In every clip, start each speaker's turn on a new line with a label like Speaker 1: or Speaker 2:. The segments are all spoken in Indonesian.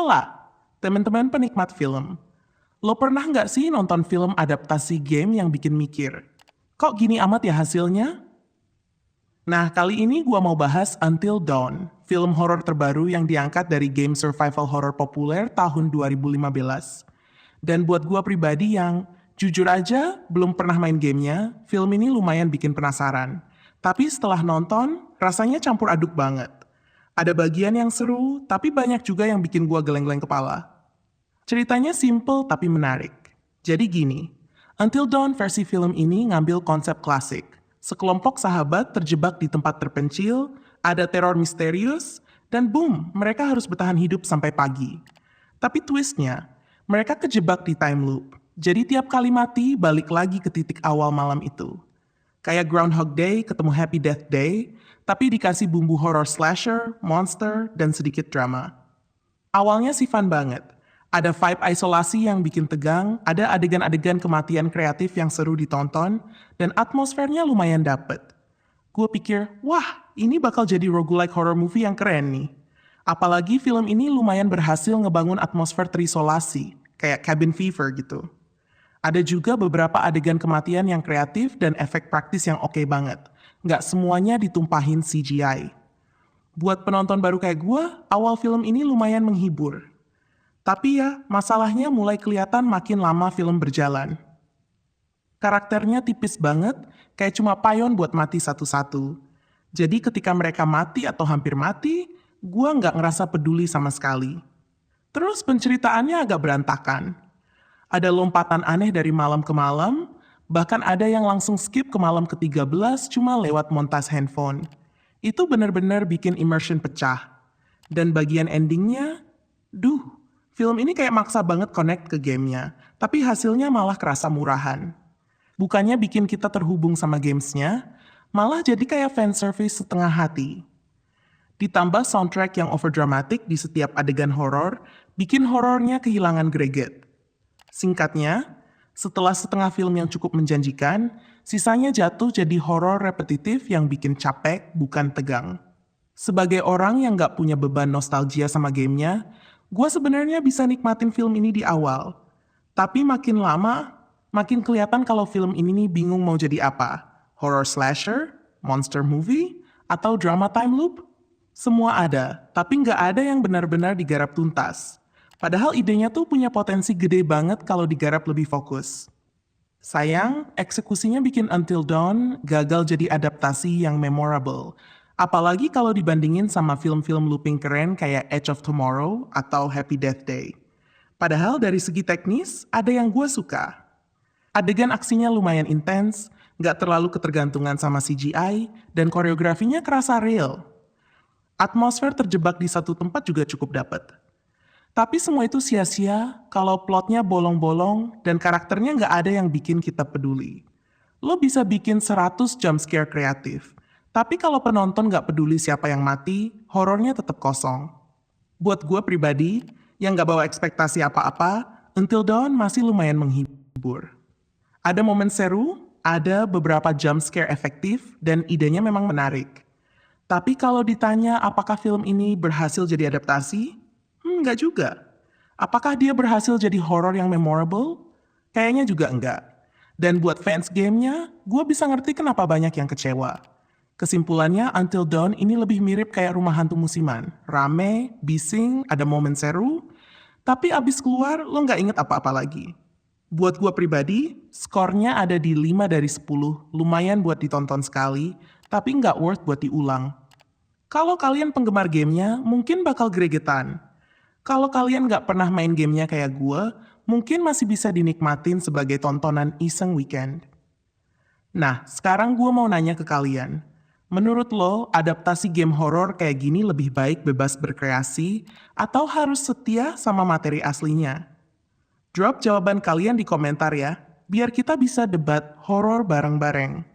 Speaker 1: Hola, teman-teman penikmat film. Lo pernah nggak sih nonton film adaptasi game yang bikin mikir? Kok gini amat ya hasilnya? Nah, kali ini gua mau bahas Until Dawn, film horor terbaru yang diangkat dari game survival horror populer tahun 2015. Dan buat gua pribadi yang jujur aja belum pernah main gamenya, film ini lumayan bikin penasaran. Tapi setelah nonton, rasanya campur aduk banget. Ada bagian yang seru, tapi banyak juga yang bikin gua geleng-geleng kepala. Ceritanya simple tapi menarik. Jadi gini, Until Dawn versi film ini ngambil konsep klasik. Sekelompok sahabat terjebak di tempat terpencil, ada teror misterius, dan boom, mereka harus bertahan hidup sampai pagi. Tapi twistnya, mereka kejebak di time loop. Jadi tiap kali mati, balik lagi ke titik awal malam itu. Kayak Groundhog Day ketemu Happy Death Day, tapi dikasih bumbu horror slasher, monster, dan sedikit drama. Awalnya sih fun banget. Ada vibe isolasi yang bikin tegang, ada adegan-adegan kematian kreatif yang seru ditonton, dan atmosfernya lumayan dapet. Gue pikir, wah ini bakal jadi roguelike horror movie yang keren nih. Apalagi film ini lumayan berhasil ngebangun atmosfer terisolasi, kayak cabin fever gitu. Ada juga beberapa adegan kematian yang kreatif dan efek praktis yang oke banget. Nggak semuanya ditumpahin CGI. Buat penonton baru kayak gue, awal film ini lumayan menghibur. Tapi ya, masalahnya mulai kelihatan makin lama film berjalan. Karakternya tipis banget, kayak cuma payon buat mati satu-satu. Jadi ketika mereka mati atau hampir mati, gua nggak ngerasa peduli sama sekali. Terus penceritaannya agak berantakan. Ada lompatan aneh dari malam ke malam, bahkan ada yang langsung skip ke malam ke-13 cuma lewat montas handphone. Itu bener-bener bikin immersion pecah. Dan bagian endingnya, duh, film ini kayak maksa banget connect ke gamenya, tapi hasilnya malah kerasa murahan. Bukannya bikin kita terhubung sama gamesnya, malah jadi kayak fanservice setengah hati. Ditambah soundtrack yang overdramatic di setiap adegan horor, bikin horornya kehilangan greget. Singkatnya, setelah setengah film yang cukup menjanjikan, sisanya jatuh jadi horor repetitif yang bikin capek, bukan tegang. Sebagai orang yang gak punya beban nostalgia sama gamenya, gue sebenarnya bisa nikmatin film ini di awal. Tapi makin lama, makin kelihatan kalau film ini nih bingung mau jadi apa. Horror slasher, monster movie, atau drama time loop? Semua ada, tapi nggak ada yang benar-benar digarap tuntas. Padahal idenya tuh punya potensi gede banget kalau digarap lebih fokus. Sayang, eksekusinya bikin Until Dawn gagal jadi adaptasi yang memorable. Apalagi kalau dibandingin sama film-film looping keren kayak Edge of Tomorrow atau Happy Death Day. Padahal dari segi teknis, ada yang gue suka. Adegan aksinya lumayan intens, nggak terlalu ketergantungan sama CGI, dan koreografinya kerasa real. Atmosfer terjebak di satu tempat juga cukup dapet. Tapi semua itu sia-sia kalau plotnya bolong-bolong dan karakternya nggak ada yang bikin kita peduli. Lo bisa bikin 100 jump scare kreatif, tapi kalau penonton nggak peduli siapa yang mati, horornya tetap kosong. Buat gue pribadi, yang nggak bawa ekspektasi apa-apa, Until Dawn masih lumayan menghibur. Ada momen seru, ada beberapa jump scare efektif, dan idenya memang menarik. Tapi kalau ditanya apakah film ini berhasil jadi adaptasi, nggak juga. Apakah dia berhasil jadi horor yang memorable? Kayaknya juga enggak. Dan buat fans gamenya, gue bisa ngerti kenapa banyak yang kecewa. Kesimpulannya, Until Dawn ini lebih mirip kayak rumah hantu musiman. Rame, bising, ada momen seru, tapi abis keluar lo nggak inget apa-apa lagi. Buat gue pribadi, skornya ada di 5 dari 10, lumayan buat ditonton sekali, tapi nggak worth buat diulang. Kalau kalian penggemar gamenya, mungkin bakal gregetan. Kalau kalian nggak pernah main gamenya kayak gue, mungkin masih bisa dinikmatin sebagai tontonan iseng weekend. Nah, sekarang gue mau nanya ke kalian. Menurut lo, adaptasi game horor kayak gini lebih baik bebas berkreasi atau harus setia sama materi aslinya? Drop jawaban kalian di komentar ya, biar kita bisa debat horor bareng-bareng.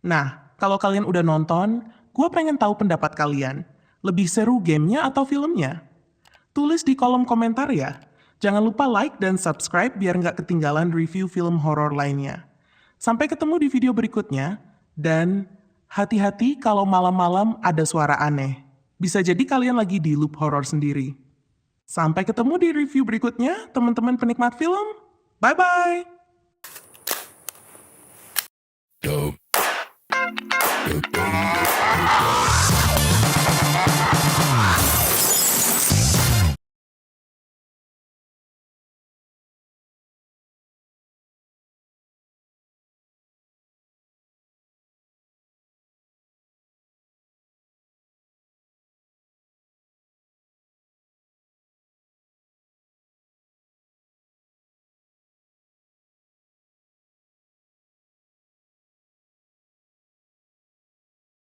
Speaker 1: Nah, kalau kalian udah nonton, gue pengen tahu pendapat kalian. Lebih seru gamenya atau filmnya? Tulis di kolom komentar ya. Jangan lupa like dan subscribe biar nggak ketinggalan review film horor lainnya. Sampai ketemu di video berikutnya, dan hati-hati kalau malam-malam ada suara aneh. Bisa jadi kalian lagi di loop horor sendiri. Sampai ketemu di review berikutnya, teman-teman penikmat film. Bye-bye!